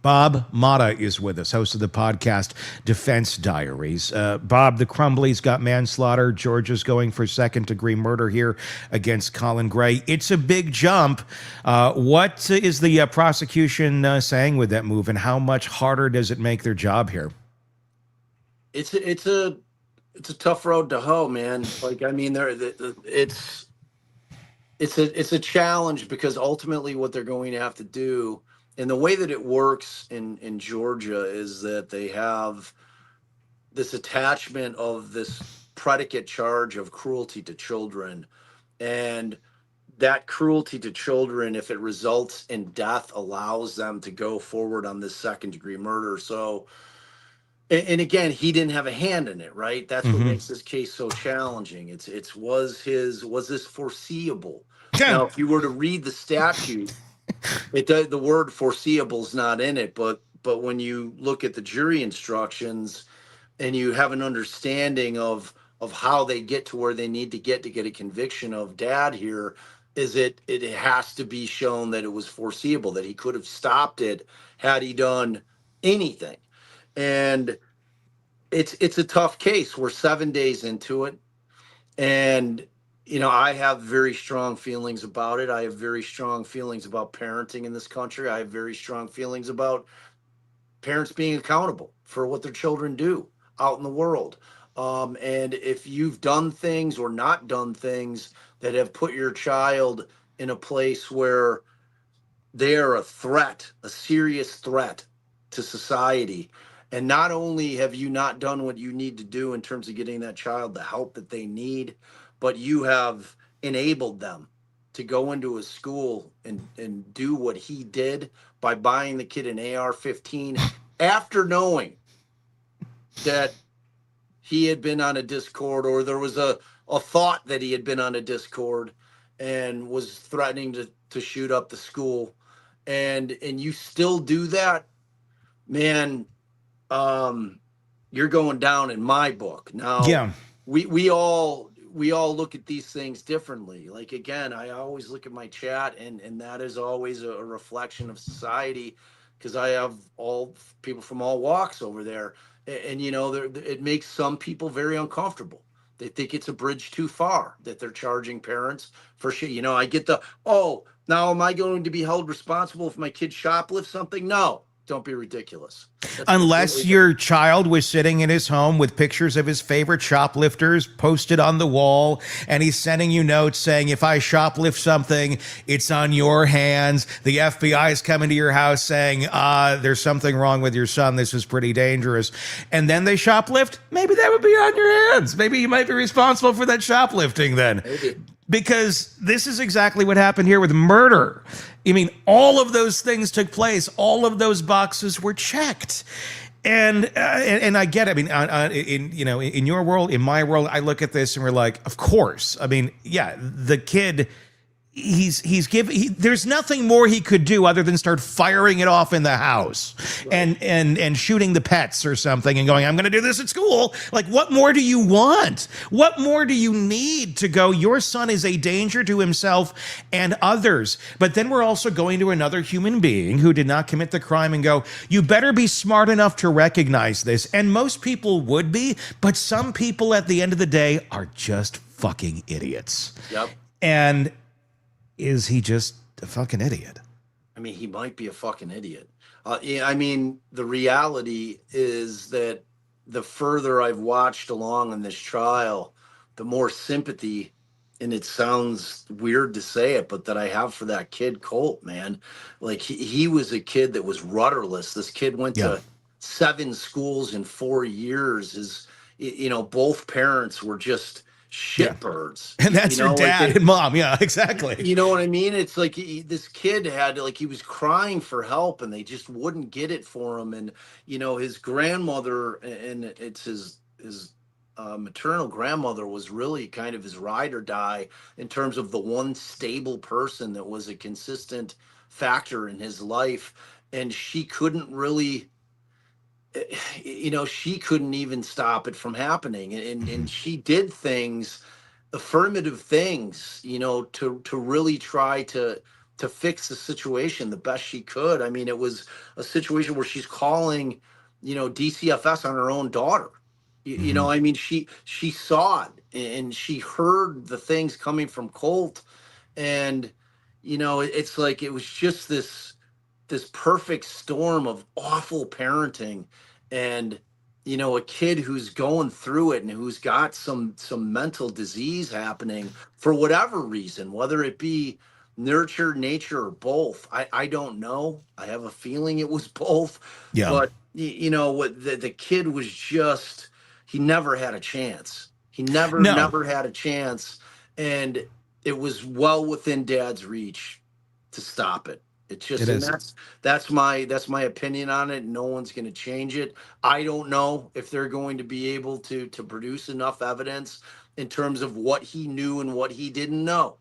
Speaker 2: Bob Motta is with us, host of the podcast Defense Diaries. Bob, the Crumblies got manslaughter. Georgia's going for second-degree murder here against Colin Gray. It's a big jump. What is the prosecution saying with that move, and how much harder does it make their job here?
Speaker 3: It's a tough road to hoe, man. Like, I mean, it's a challenge, because ultimately what they're going to have to do, and the way that it works in Georgia, is that they have this attachment of this predicate charge of cruelty to children. And that cruelty to children, if it results in death, allows them to go forward on this second-degree murder. So And again, he didn't have a hand in it, right? That's what
Speaker 2: Mm-hmm.
Speaker 3: makes this case so challenging. It's was this foreseeable?
Speaker 2: Yeah.
Speaker 3: Now, if you were to read the statute, the word foreseeable is not in it, but when you look at the jury instructions and you have an understanding of how they get to where they need to get a conviction of dad here, it has to be shown that it was foreseeable, that he could have stopped it had he done anything. And it's a tough case. We're 7 days into it, and I have very strong feelings about it. I have very strong feelings about parenting in this country. I have very strong feelings about parents being accountable for what their children do out in the world. And if you've done things or not done things that have put your child in a place where they are a threat, a serious threat to society. And not only have you not done what you need to do in terms of getting that child the help that they need, but you have enabled them to go into a school and do what he did by buying the kid an AR-15 after knowing that he had been on a Discord, or there was a thought that he had been on a Discord and was threatening to shoot up the school. And you still do that, man. You're going down in my book. Now,
Speaker 2: Yeah.
Speaker 3: we all look at these things differently. Like, again, I always look at my chat, and that is always a reflection of society, because I have all people from all walks over there. And it makes some people very uncomfortable. They think it's a bridge too far that they're charging parents for shit. I get now am I going to be held responsible if my kid shoplifts something? No, don't be ridiculous. That's
Speaker 2: Unless your child was sitting in his home with pictures of his favorite shoplifters posted on the wall, and he's sending you notes saying, if I shoplift something, it's on your hands. The FBI is coming to your house saying, there's something wrong with your son. This is pretty dangerous. And then they shoplift. Maybe that would be on your hands. Maybe you might be responsible for that shoplifting then.
Speaker 3: Maybe.
Speaker 2: Because this is exactly what happened here with murder. I mean, all of those things took place. All of those boxes were checked. And I get it. I mean, in your world, in my world, I look at this and we're like, of course. I mean, yeah, the kid, there's nothing more he could do other than start firing it off in the house, right, and shooting the pets or something and going, I'm going to do this at school. Like, what more do you want? What more do you need to go, your son is a danger to himself and others? But then we're also going to another human being who did not commit the crime and go, you better be smart enough to recognize this. And most people would be, but some people at the end of the day are just fucking idiots.
Speaker 3: Yep.
Speaker 2: And is he just a fucking idiot?
Speaker 3: I mean, he might be a fucking idiot. Yeah, I mean, the reality is that the further I've watched along in this trial, the more sympathy, and it sounds weird to say it, but that I have for that kid, Colt, man. Like, he was a kid that was rudderless. This kid went to 7 schools in 4 years. Both parents were just shitbirds.
Speaker 2: And that's your dad and mom. Yeah, exactly.
Speaker 3: You know what I mean? It's like this kid he was crying for help and they just wouldn't get it for him. And, his grandmother, and it's his maternal grandmother, was really kind of his ride or die in terms of the one stable person that was a consistent factor in his life. And she couldn't really, she couldn't even stop it from happening. And she did things, affirmative things, to really try to fix the situation the best she could. I mean, it was a situation where she's calling, DCFS on her own daughter. I mean, she saw it and she heard the things coming from Colt. And, it's like, it was just this perfect storm of awful parenting, and a kid who's going through it and who's got some mental disease happening for whatever reason, whether it be nurture, nature, or both. I don't know. I have a feeling it was both.
Speaker 2: Yeah.
Speaker 3: But what the kid was just, he never had a chance. He never had a chance, and it was well within dad's reach to stop it. It just,
Speaker 2: It
Speaker 3: and
Speaker 2: is.
Speaker 3: that's my opinion on it. No one's going to change it. I don't know if they're going to be able to produce enough evidence in terms of what he knew and what he didn't know.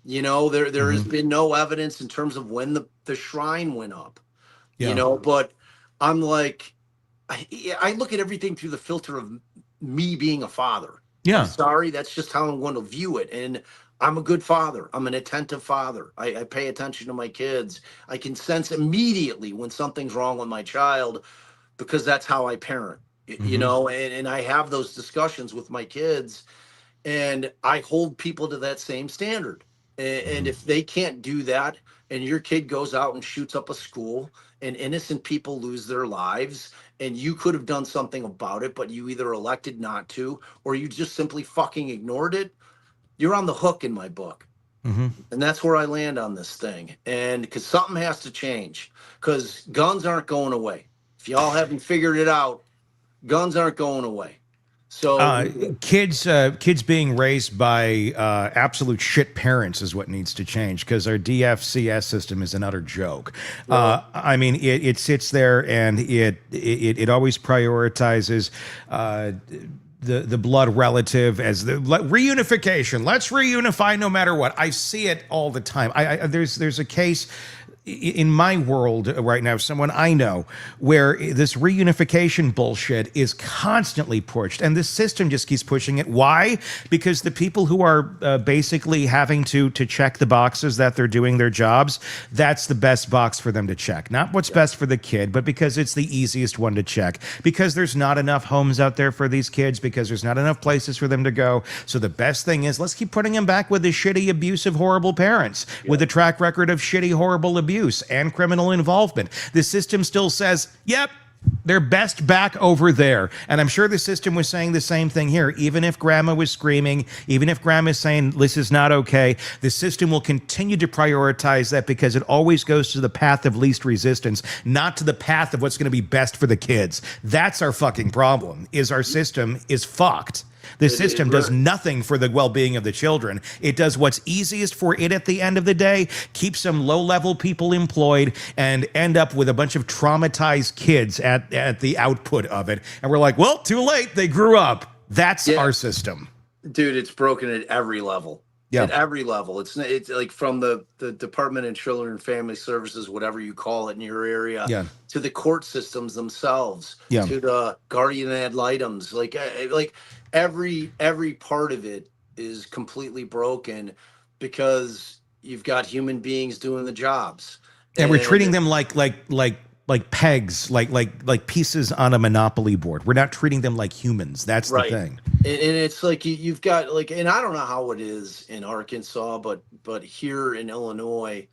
Speaker 3: There has
Speaker 2: Hmm.
Speaker 3: been no evidence in terms of when the shrine went up.
Speaker 2: Yeah.
Speaker 3: But I'm like, I look at everything through the filter of me being a father. I'm
Speaker 2: Yeah.
Speaker 3: sorry, that's just how I'm going to view it. And I'm a good father. I'm an attentive father. I pay attention to my kids. I can sense immediately when something's wrong with my child because that's how I parent.
Speaker 2: Hmm.
Speaker 3: And I have those discussions with my kids, and I hold people to that same standard. And
Speaker 2: Hmm.
Speaker 3: if they can't do that, and your kid goes out and shoots up a school, and innocent people lose their lives, and you could have done something about it, but you either elected not to, or you just simply fucking ignored it, you're on the hook in my book.
Speaker 2: Hmm.
Speaker 3: And that's where I land on this thing. And because something has to change, because guns aren't going away. If y'all haven't figured it out, guns aren't going away. So,
Speaker 2: Uh, kids being raised by absolute shit parents is what needs to change because our DFCS system is an utter joke. I mean, it sits there and it always prioritizes the blood relative as the reunification. Let's reunify no matter what. I see it all the time. There's a case in my world right now, someone I know, where this reunification bullshit is constantly pushed, and this system just keeps pushing it. Why? Because the people who are basically having to check the boxes that they're doing their jobs, that's the best box for them to check. Not what's best for the kid, but because it's the easiest one to check. Because there's not enough homes out there for these kids, because there's not enough places for them to go. So the best thing is, let's keep putting them back with the shitty, abusive, horrible parents with a track record of shitty, horrible abuse and criminal involvement. The system still says, yep, they're best back over there. And I'm sure the system was saying the same thing here. Even if grandma was screaming, even if grandma's saying this is not okay, the system will continue to prioritize that because it always goes to the path of least resistance, not to the path of what's going to be best for the kids. That's our fucking problem, is our system is fucked. The system does nothing for the well-being of the children. It does what's easiest for it at the end of the day, keep some low-level people employed, and end up with a bunch of traumatized kids at the output of it. And we're like, well, too late. They grew up. That's our system.
Speaker 3: dude, it's broken at every level.
Speaker 2: Yeah.
Speaker 3: At every level. It's like from the Department of Children and Family Services, whatever you call it in your area,
Speaker 2: Yeah.
Speaker 3: to the court systems themselves,
Speaker 2: Yeah.
Speaker 3: to the guardian ad litems. Like every part of it is completely broken because you've got human beings doing the jobs.
Speaker 2: And we're treating them like pegs, like pieces on a Monopoly board. We're not treating them like humans. That's the thing.
Speaker 3: And it's like you've got like, and I don't know how it is in Arkansas, but here in Illinois,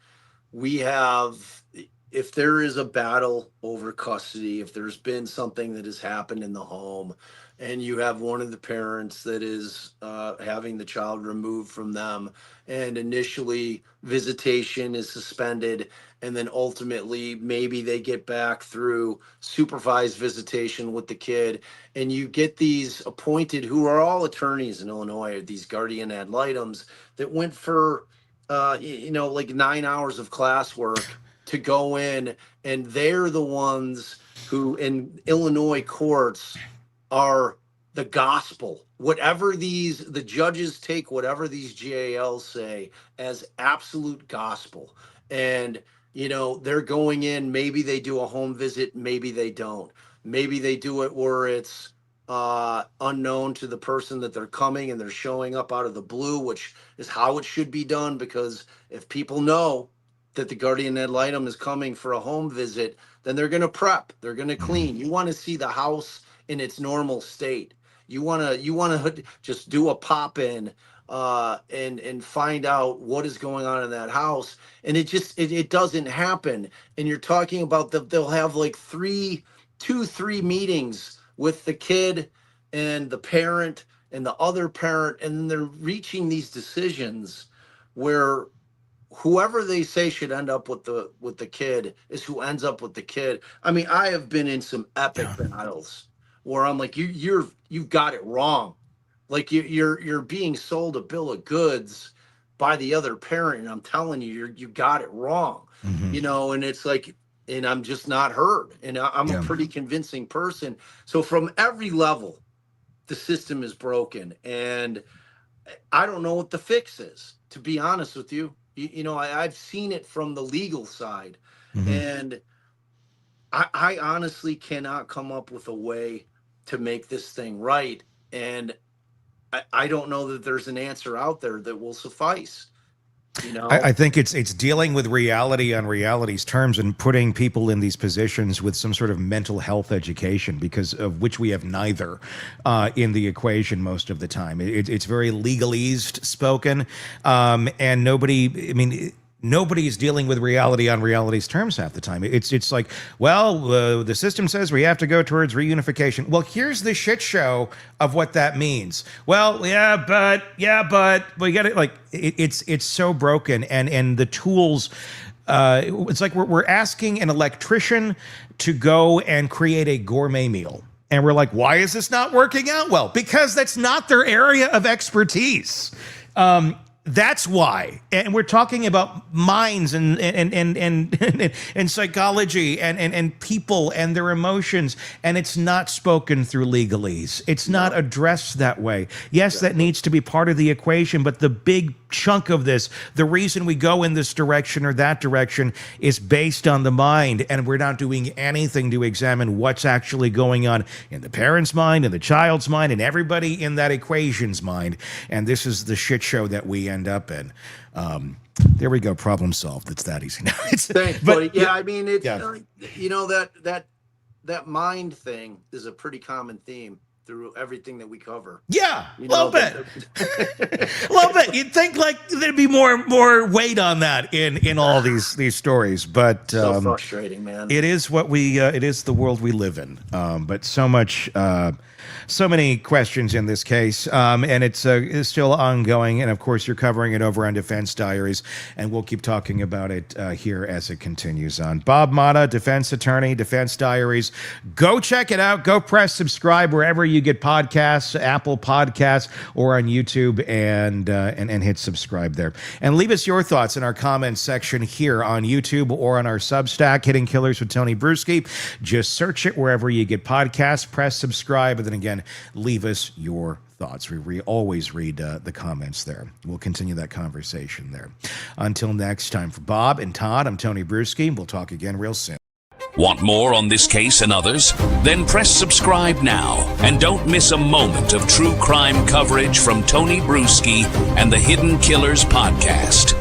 Speaker 3: we have, if there is a battle over custody, if there's been something that has happened in the home, and you have one of the parents that is having the child removed from them, and initially visitation is suspended, and then ultimately maybe they get back through supervised visitation with the kid, and you get these appointed, who are all attorneys in Illinois, these guardian ad litems that went for like 9 hours of classwork to go in, and they're the ones who in Illinois courts are the gospel. Whatever the judges take whatever these GALs say as absolute gospel. And they're going in, maybe they do a home visit, maybe they don't. Maybe they do it where it's unknown to the person that they're coming, and they're showing up out of the blue, which is how it should be done, because if people know that the guardian ad litem is coming for a home visit, then they're going to prep, they're going to clean. You want to see the house in its normal state. You want to just do a pop in and find out what is going on in that house, and it doesn't happen. And you're talking about they'll have like 3 meetings with the kid and the parent and the other parent, and they're reaching these decisions where whoever they say should end up with the kid is who ends up with the kid. I mean, I have been in some epic battles where I'm like, you've got it wrong. Like you're being sold a bill of goods by the other parent, and I'm telling you, you got it wrong. You know, and it's like, and I'm just not heard. And I'm a pretty convincing person. So from every level, the system is broken, and I don't know what the fix is, to be honest with you. You know, I've seen it from the legal side, and I honestly cannot come up with a way to make this thing right. And I don't know that there's an answer out there that will suffice. You know,
Speaker 2: I think it's dealing with reality on reality's terms and putting people in these positions with some sort of mental health education, because of which we have neither in the equation most of the time. It's very legalese spoken, and nobody, I mean, nobody's dealing with reality on reality's terms half the time. It's like, well, the system says we have to go towards reunification. Well, here's the shit show of what that means. Well, yeah, but we got it. Like, it's so broken, and the tools. It's like we're asking an electrician to go and create a gourmet meal. And we're like, why is this not working out well? Because that's not their area of expertise. That's why. And we're talking about minds and psychology and people and their emotions, and it's not spoken through legalese. It's not addressed that way. Yes, that needs to be part of the equation, but the big chunk of this, the reason we go in this direction or that direction, is based on the mind, and we're not doing anything to examine what's actually going on in the parent's mind, in the child's mind, and everybody in that equation's mind. And this is the shit show that we end up in. There we go. Problem solved. It's that easy.
Speaker 3: Thanks, buddy. Yeah, I mean, it's you know, that mind thing is a pretty common theme through everything that we cover.
Speaker 2: Yeah, a little bit. A little bit. You'd think like there'd be more weight on that in all these stories, but
Speaker 3: so frustrating, man.
Speaker 2: It is what we it is the world we live in. But so much so many questions in this case, and it's still ongoing. And of course, you're covering it over on Defense Diaries, and we'll keep talking about it here as it continues on. Bob Motta, defense attorney, Defense Diaries. Go check it out. Go press subscribe wherever you get podcasts, Apple Podcasts, or on YouTube, and hit subscribe there. And leave us your thoughts in our comments section here on YouTube or on our Substack, Hidden Killers with Tony Bruschi. Just search it wherever you get podcasts. Press subscribe, and then again, leave us your thoughts. We always read the comments there. We'll continue that conversation there. Until next time, for Bob and Todd, I'm Tony Bruschi. We'll talk again real soon.
Speaker 1: Want more on this case and others? Then press subscribe now and don't miss a moment of true crime coverage from Tony Bruschi and the Hidden Killers podcast.